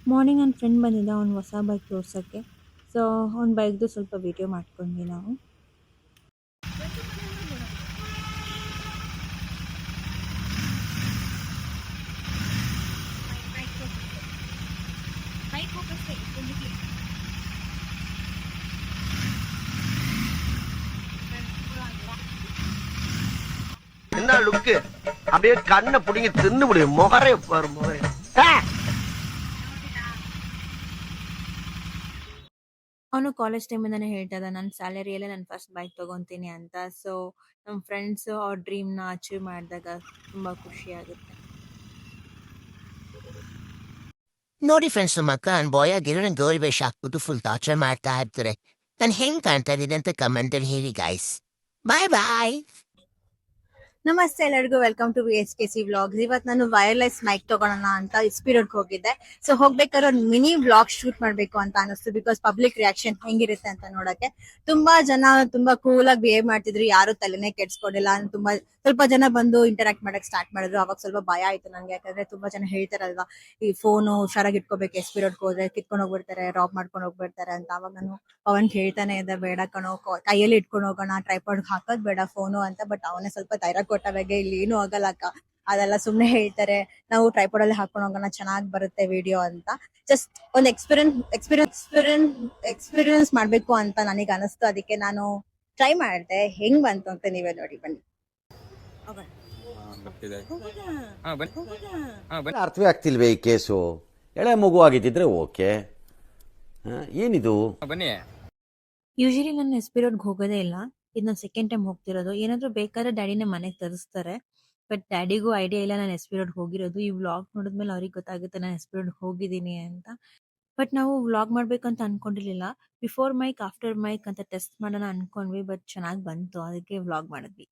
Morning ನನ್ನ friend ಬಂದಿದ್ದ ಅವ್ನು ಹೊಸ ಬೈಕ್ ತೋರ್ಸೋಕ್ಕೆ. ಸೊ ಅವ್ನ ಬೈಕ್ದು ಸ್ವಲ್ಪ ವಿಡಿಯೋ ಮಾಡ್ಕೊಂಡ್ವಿ ನಾವು. என்ன லுக்கு அப்படியே கண்ணை புடிங்கி தின்னு முடியும் முகரே பாரு முகரே. ಅವನು ಕಾಲೇಜ್ ಟೈಮಿಂದಾನೇ ಹೇಳ್ತಾ ಇದ್ದ ನನ್ನ ಸ್ಯಾಲರಿಯಲ್ಲೇ ನಾನು ಫಸ್ಟ್ ಬೈಕ್ ತೊಗೊತೀನಿ ಅಂತ. ಸೊ ನಮ್ಮ ಫ್ರೆಂಡ್ಸು ಅವ್ರ ಡ್ರೀಮ್ನ ಅಚೀವ್ ಮಾಡಿದಾಗ ತುಂಬ ಖುಷಿ ಆಗುತ್ತೆ. ನೋಡಿ ಫ್ರೆಂಡ್ಸ್, ಮಕ್ಕ ನನ್ನ ಬಾಯ್ ಆಗಿರೋ ನಂಗೆ ಗೋರಿ ಬೇಷ ಹಾಕ್ಬಿಟ್ಟು ಫುಲ್ ಟಾರ್ಚರ್ ಮಾಡ್ತಾ ಇರ್ತಾರೆ. ನಾನು ಹೆಂಗೆ ಕಾಣ್ತಾ ಇದ್ದೀನಿ ಅಂತ ಕಮೆಂಟಲ್ಲಿ ಹೇಳಿ ಗೈಸ್. ಬಾಯ್ ಬಾಯ್. ನಮಸ್ತೆ ಎಲ್ಲರಿಗೂ, ವೆಲ್ಕಮ್ ಟು VSKC ವ್ಲಾಗ್ಸ್. ಇವತ್ತು ನಾನು ವೈರ್ಲೆಸ್ ಮೈಕ್ ತಗೊಳ್ಳೋಣ ಅಂತ ಇಸ್ಪಿರೋಡ್ಗೆ ಹೋಗಿದ್ದೆ. ಸೊ ಹೋಗ್ಬೇಕಾದ್ರೆ ಒಂದು ಮಿನಿ ವ್ಲಾಗ್ ಶೂಟ್ ಮಾಡ್ಬೇಕು ಅಂತ ಅನಿಸ್ತು, ಬಿಕಾಸ್ ಪಬ್ಲಿಕ್ ರಿಯಾಕ್ಷನ್ ಹೆಂಗಿರುತ್ತೆ ಅಂತ ನೋಡಕ್ಕೆ. ತುಂಬಾ ಜನ ತುಂಬಾ ಕೂಲ್ ಆಗಿ ಬಿಹೇವ್ ಮಾಡ್ತಿದ್ರು, ಯಾರು ತಲೆನೇ ಕೆಡ್ಸ್ಕೊಂಡಿಲ್ಲ. ಸ್ವಲ್ಪ ಜನ ಬಂದು ಇಂಟರಾಕ್ಟ್ ಮಾಡಕ್ ಸ್ಟಾರ್ಟ್ ಮಾಡಿದ್ರು. ಅವಾಗ ಸ್ವಲ್ಪ ಭಯ ಆಯ್ತು ನಂಗೆ, ಯಾಕಂದ್ರೆ ತುಂಬಾ ಜನ ಹೇಳ್ತಾರಲ್ವಾ ಈ ಫೋನು ಹುಷಾರಾಗಿ ಇಟ್ಕೋಬೇಕು, ಎಸ್ಪಿರೋಡ್ಗೆ ಹೋದ್ರೆ ಕಿತ್ಕೊಂಡು ಹೋಗ್ಬಿಡ್ತಾರೆ, ರಾಬ್ ಮಾಡ್ಕೊಂಡು ಹೋಗ್ಬಿಡ್ತಾರೆ ಅಂತ. ಅವಾಗ ನಾನು ಅವನ್ ಹೇಳ್ತಾನೆ ಇದ್ದೆ, ಬೇಡ ಕಣೋ, ಕೈಯಲ್ಲಿ ಇಟ್ಕೊಂಡು ಹೋಗೋಣ, ಟ್ರೈಪಾಡ್ ಹಾಕೋದ್ ಬೇಡ ಫೋನು ಅಂತ. ಬಟ್ ಅವನೇ ಸ್ವಲ್ಪ ಧೈರ್ಯ ಕೊಟ್ಟವಾಗೆ, ಇಲ್ಲಿ ಏನು ಆಗಲ್ಲ ಅಕ್ಕ, ಅದೆಲ್ಲ ಸುಮ್ನೆ ಹೇಳ್ತಾರೆ, ನಾವು ಟ್ರೈಪಾಡ್ ಅಲ್ಲಿ ಹಾಕೊಂಡು ಹೋಗೋಣ, ಚೆನ್ನಾಗಿ ಬರುತ್ತೆ ವಿಡಿಯೋ ಅಂತ. ಜಸ್ಟ್ ಒಂದು ಎಕ್ಸ್ಪೀರಿಯನ್ಸ್ ಮಾಡ್ಬೇಕು ಅಂತ ನನಗೆ ಅನಿಸ್ತು. ಅದಕ್ಕೆ ನಾನು ಟ್ರೈ ಮಾಡಿದೆ. ಹೆಂಗ್ ಬಂತು ಅಂತ ನೀವೇ ನೋಡಿ ಬನ್ನಿ. ಅರ್ಥವೇ ಆಗ್ತಿಲ್ವೇ ಈ ಕೇಸು? ಎಳೆ ಮಗು ಆಗಿದ್ದಿದ್ರೆ ಓಕೆ, ಏನಿದು? ಬನ್ನಿ. ಯೂಶಲಿ ನಾನು ಎಸ್ಪಿರೋಡ್ಗೆ ಹೋಗೋದೇ ಇಲ್ಲ, ಇದು ನಾನು ಸೆಕೆಂಡ್ ಟೈಮ್ ಹೋಗ್ತಿರೋದು. ಏನಾದ್ರು ಬೇಕಾದ್ರೆ ಡ್ಯಾಡಿನೇ ಮನೆಗೆ ತರಿಸ್ತಾರೆ, ಬಟ್ ಡ್ಯಾಡಿಗೂ ಐಡಿಯಾ ಇಲ್ಲ ನಾನು ಎಸ್ಪಿರೋಡ್ಗೆ ಹೋಗಿರೋದು. ಈ ವ್ಲಾಗ್ ನೋಡಿದ್ಮೇಲೆ ಅವ್ರಿಗೆ ಗೊತ್ತಾಗುತ್ತೆ ನಾನು ಎಸ್ಪಿರೋಡ್ಗೆ ಹೋಗಿದ್ದೀನಿ ಅಂತ. ಬಟ್ ನಾವು ವ್ಲಾಗ್ ಮಾಡ್ಬೇಕಂತ ಅನ್ಕೊಂಡಿರ್ಲಿಲ್ಲ. ಬಿಫೋರ್ ಮೈಕ್ ಆಫ್ಟರ್ ಮೈಕ್ ಅಂತ ಟೆಸ್ಟ್ ಮಾಡೋಣ ಅನ್ಕೊಂಡ್ವಿ, ಬಟ್ ಚೆನ್ನಾಗಿ ಬಂತು, ಅದಕ್ಕೆ ವ್ಲಾಗ್ ಮಾಡಿದ್ವಿ.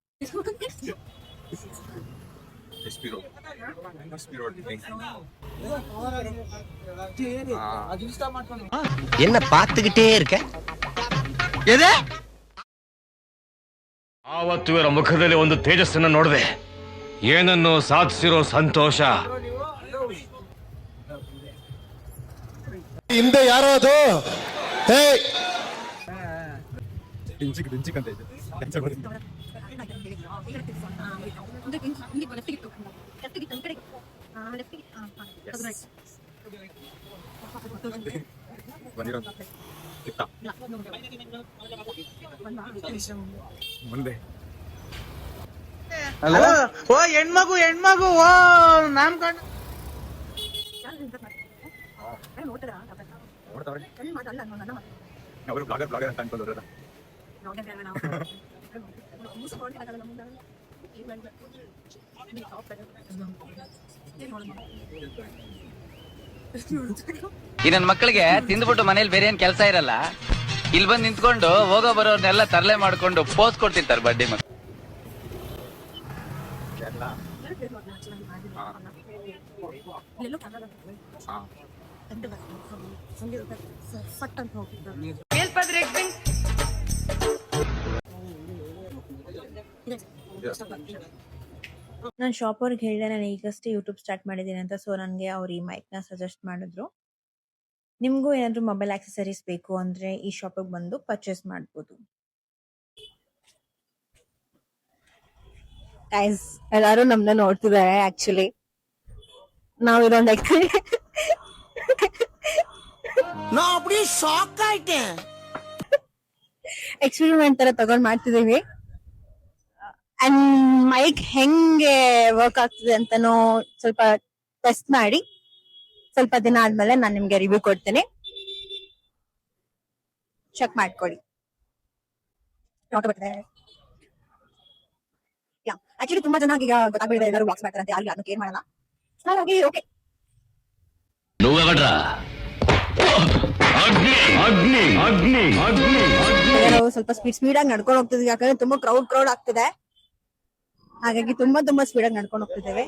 என்ன பார்த்துக்கிட்டே இருக்க? ಆವತ್ತು ಇವರ ಮುಖದಲ್ಲಿ ಒಂದು ತೇಜಸ್ಸನ್ನು ನೋಡಿದೆ, ಏನನ್ನು ಸಾಧಿಸಿರೋ ಸಂತೋಷ. ಹಿಂದೆ ಯಾರೋ ಅದು ಮುಂದೆ ಹಲೋ, ಓ ಹೆಣ್ಮಗು ಓ ನಾಮಕರಣ ಅವರು ಬ್ಲಾಗರ್ ಅಂತ ಅನ್ಕೊಂಡ್ರ. ಈ ನನ್ನ ಮಕ್ಕಳಿಗೆ ತಿಂದ್ಬಿಟ್ಟು ಮನೇಲಿ ಬೇರೆ ಏನ್ ಕೆಲಸ ಇರಲ್ಲ, ಇಲ್ಲಿ ಬಂದು ನಿಂತ್ಕೊಂಡು ಹೋಗೋ ಬರೋರ್ನೆಲ್ಲ ತರಲೆ ಮಾಡ್ಕೊಂಡು ಪೋಸ್ ಕೊಡ್ತಿರ್ತಾರೆ ಬಡ್ಡಿ ಮಕ್ಕಳು. ನಾನು ಶಾಪ್ ಅವ್ರಿಗೆ ಹೇಳಿದೆ ನಾನು ಈಗಷ್ಟೇ ಯೂಟ್ಯೂಬ್ ಸ್ಟಾರ್ಟ್ ಮಾಡಿದ್ದೀನಿ ಅಂತ. ಸೊ ನನಗೆ ಅವ್ರು ಈ ಮೈಕ್ನ ಸಜೆಸ್ಟ್ ಮಾಡಿದ್ರು. ನಿಮಗೂ ಏನಾದರೂ ಮೊಬೈಲ್ ಆಕ್ಸೆಸರೀಸ್ ಬೇಕು ಅಂದರೆ ಈ ಶಾಪಿಗೆ ಬಂದು ಪರ್ಚೇಸ್ ಮಾಡ್ಬೋದು. ಗೈಸ್ ಎಲ್ಲರೂ ನಮ್ಮನ್ನ ನೋಡ್ತಿದ್ದಾರೆ. ಆಕ್ಚುಲಿ ನಾವು ಇದೊಂದು ಎಕ್ಸ್ಪೆರಿಮೆಂಟ್ ತರ ತಗೊಂಡ್ ಮಾಡ್ತಿದೀವಿ. ಅಂಡ್ ಮೈಕ್ ಹೆಂಗೆ ವರ್ಕ್ ಆಗ್ತದೆ ಅಂತಾನು ಸ್ವಲ್ಪ ಟೆಸ್ಟ್ ಮಾಡಿ ಸ್ವಲ್ಪ ದಿನ ಆದ್ಮೇಲೆ ನಾನು ನಿಮ್ಗೆ ರಿವ್ಯೂ ಕೊಡ್ತೀನಿ, ಚೆಕ್ ಮಾಡ್ಕೊಳ್ಳಿ. ಆಕ್ಚುಲಿ ತುಂಬಾ ಜನ ಈಗ ಗೊತ್ತಾಗ್ಬಿಟ್ಟಿದೆ, ಎಲ್ಲರೂ ವಾಕ್ಸ್ ಮಾಡ್ತಾರಂತೆ, ಯಾರು ಕೇರ್ ಮಾಡಲ್ಲ. ಹಾಗಾಗಿ ಓಕೆ. ನಾವು ಸ್ವಲ್ಪ ಸ್ಪೀಡ್ ಆಗಿ ನಡ್ಕೊಂಡು ಹೋಗ್ತಿದ್ವಿ, ಯಾಕಂದ್ರೆ ತುಂಬಾ ಕ್ರೌಡ್ ಆಗ್ತಿದೆ. ಹಾಗಾಗಿ ತುಂಬಾ ಸ್ಪೀಡ್ ಆಗಿ ನಡ್ಕೊಂಡು ಹೋಗ್ತಿದ್ದೇವೆ.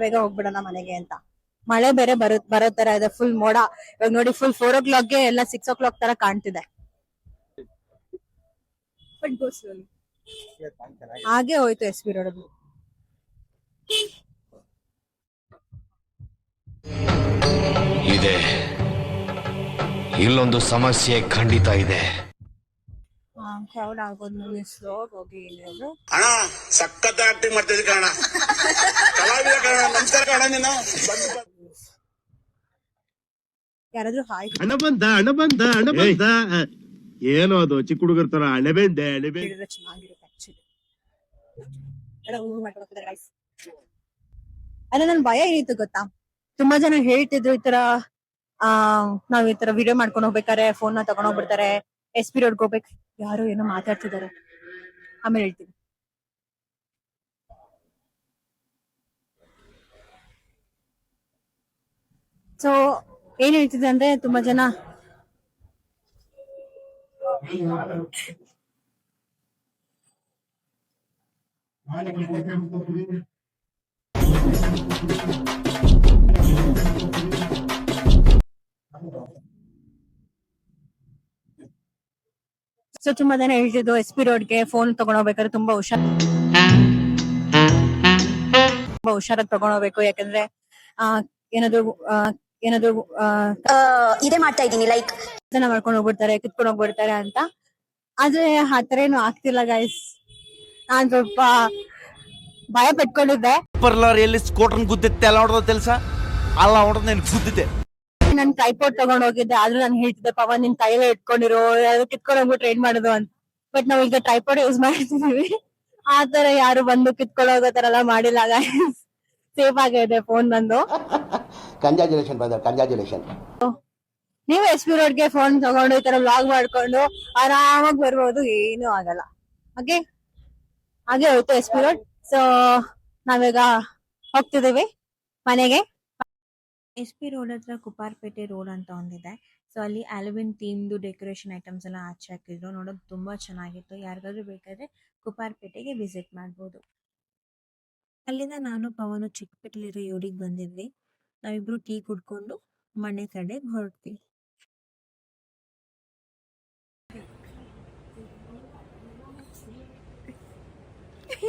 ಬೇಗ ಹೋಗ್ಬಿಡೋಣ ಮನೆಗೆ ಅಂತ. ಮಳೆ ಬೇರೆ ಬರೋ ತರ ಇದೆ, ಫುಲ್ ಮೋಡ. ಇವಾಗ ನೋಡಿ ಫುಲ್ 4 o'clockಗೆ ಎಲ್ಲ 6 o'clock ತರ ಕಾಣ್ತಿದೆ. But go slowly. ಹಾಗೆ ಹೋಯ್ತು ಎಸ್ ಪಿ ರೋಡ್ ಅಲ್ಲಿ. ಇದೆ, ಇಲ್ಲೊಂದು ಸಮಸ್ಯೆ ಖಂಡಿತ ಇದೆ. ಕ್ರೌಡ್ ಆಗೋದ್ ಮುಂದೆ ಸ್ಲೋ ಹೋಗಿ ಇಲ್ಲಿರೋದು. ಅಣ್ಣ ಸಖತ್ ಆಕ್ಟಿಂಗ್ ಮಾಡ್ತಿದ್ದೆ ಕಣ, ಕಲಾವಿದ ಕಣ, ನಮಸ್ಕಾರ ಕಣ ನೀನು. ಯಾರಾದ್ರೂ ಹಾಯ್ ಹಣ ಬಂದ ಏನೋ ಅದು ಚಿಕ್ಕ ಹುಡುಗರ ತರ ಅಣಬೆಂಡೆ ಹೇಳಿದ್ರೆ ಚೆನ್ನಾಗಿರುತ್ತೆ ಆಕ್ಚುಲಿ. ಅಲ್ಲ ನನ್ ಭಯ ಏನಿತ್ತು ಗೊತ್ತಾ, ತುಂಬಾ ಜನ ಹೇಳ್ತಿದ್ರು ಈ ತರ ನಾವ್ ಈ ತರ ವಿಡಿಯೋ ಮಾಡ್ಕೊಂಡು ಹೋಗ್ಬೇಕಾರೆ ಫೋನ್ ನ ತಗೊಂಡ್ ಹೋಗ್ಬಿಡ್ತಾರೆ, ಎಸ್ ಪಿ ರೋಡ್ಗೆ ಹೋಗ್ಬೇಕು, ಯಾರು ಏನೋ ಮಾತಾಡ್ತಿದ್ದಾರೆ, ಆಮೇಲೆ ಹೇಳ್ತೀನಿ. ಸೊ ಏನ್ ಹೇಳ್ತಿದೆ ಅಂದ್ರೆ ತುಂಬಾ ಜನ ತುಂಬಾ ಜನ ಹೇಳ್ತಿದ್ದು ಎಸ್ ಪಿ ರೋಡ್ಗೆ ಫೋನ್ ತಗೊಂಡ್ ಹೋಗ್ಬೇಕಾದ್ರೆ ತುಂಬಾ ಹುಷಾರಾಗಿ ತಗೊಂಡ್ ಹೋಗ್ಬೇಕು, ಯಾಕಂದ್ರೆ ಏನಾದ್ರು ಇದೇ ಮಾಡ್ತಾ ಇದ್ದೀನಿ ಲೈಕ್ ಜನ ಮಾಡ್ಕೊಂಡು ಹೋಗ್ಬಿಡ್ತಾರೆ, ಕಿತ್ಕೊಂಡು ಹೋಗ್ಬಿಡ್ತಾರೆ ಅಂತ. ಆದ್ರೆ ಆತರ ಏನು ಆಗ್ತಿಲ್ಲ ಗೈಸ್. ನಾನ್ ಸ್ವಲ್ಪ ಭಯ ಪಟ್ಕೊಂಡಿದ್ದೆ. ಎಲ್ಲಿ ಸ್ಕೂಟರ್ ಗುದ್ದಿತ್ತೆ ಅಲ್ಲ ಹೊಡೆದ ಕೆಲಸ ಅಲ್ಲ ಹೊಡೆದ್ ನನ್ ಗುದ್ದಿದ್ದೆ. ನನ್ ಟ್ರೈಪೋರ್ಟ್ ತಗೊಂಡ್ ಹೋಗಿದ್ದೆ, ಆದ್ರೂ ನಾನು ಹೇಳ್ತಿದ್ದೆ ಪವನ್ ನಿನ್ ಕೈಲೇ ಇಟ್ಕೊಂಡಿರೋ, ಕಿತ್ಕೊಂಡು ಹೋಗ್ಬಿಟ್ಟು ಟ್ರೈನ್ ಮಾಡೋದು ಅಂತ. ಬಟ್ ನಾವ್ ಈಗ ಟ್ರೈಪೋರ್ಟ್ ಯೂಸ್ ಮಾಡ್ತಿದೀವಿ, ಆತರ ಯಾರು ಬಂದು ಕಿತ್ಕೊಂಡು ಹೋಗೋ ತರ ಎಲ್ಲ ಮಾಡಿಲ್ಲ ಗೈಸ್. ಸೇಫ್ ಆಗಿದೆ ಫೋನ್ ಬಂದು. Congratulation brother, congratulation. ನೀವು ಎಸ್ ಪಿ ರೋಡ್ಗೆ ಫೋನ್ ತಗೊಂಡು ಈ ತರ ವ್ಲಾಗ್ ಮಾಡ್ಕೊಂಡು ಆರಾಮಾಗಿ ಬರ್ಬೋದು, ಏನು ಆಗಲ್ಲ. ಹಾಗೆ ಹೋಯ್ತು ಎಸ್ ಪಿ ರೋಡ್. ಸೊ ನಾವೀಗ ಹೋಗ್ತಿದೀವಿ ಮನೆಗೆ. ಎಸ್ ಪಿ ರೋಡ್ ಹತ್ರ ಕುಪಾರ್ಪೇಟೆ ರೋಡ್ ಅಂತ ಒಂದಿದೆ. ಸೊ ಅಲ್ಲಿ ಆಲ್ವಿನ್ ಥೀಮ್ದು ಡೆಕೋರೇಷನ್ ಐಟಮ್ಸ್ ಎಲ್ಲ ಆಚೆ ಹಾಕಿದ್ರು, ನೋಡೋದು ತುಂಬಾ ಚೆನ್ನಾಗಿತ್ತು. ಯಾರಿಗಾದ್ರೂ ಬೇಕಾದ್ರೆ ಕುಪಾರ್ಪೇಟೆಗೆ ವಿಸಿಟ್ ಮಾಡ್ಬೋದು. ಅಲ್ಲಿಂದ ನಾನು ಪವನು ಚಿಕ್ಕಪೇಟೆಲಿರೋ ಯೂರಿಗೆ ಬಂದಿದ್ವಿ. ನಾವಿಬ್ರು ಟೀ ಕುಡ್ಕೊಂಡು ಮನೆ ಕಡೆ ಹೊರಟ್ವಿ.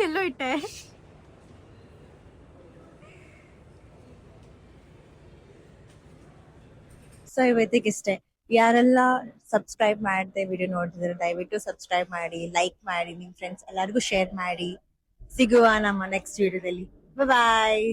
ಎಲ್ಲೋ ಇಟ್ಟೆ. ಸೊ ಇವತ್ತಿಗೆ ಇಷ್ಟೇ. ಯಾರೆಲ್ಲ ಸಬ್ಸ್ಕ್ರೈಬ್ ಮಾಡದೆ ವಿಡಿಯೋ ನೋಡ್ತಿದ್ರೆ ದಯವಿಟ್ಟು ಸಬ್ಸ್ಕ್ರೈಬ್ ಮಾಡಿ, ಲೈಕ್ ಮಾಡಿ, ನಿಮ್ ಫ್ರೆಂಡ್ಸ್ ಎಲ್ಲರಿಗೂ ಶೇರ್ ಮಾಡಿ. ಸಿಗುವ ನಮ್ಮ ನೆಕ್ಸ್ಟ್ ವಿಡಿಯೋದಲ್ಲಿ. ಬಾಯ್.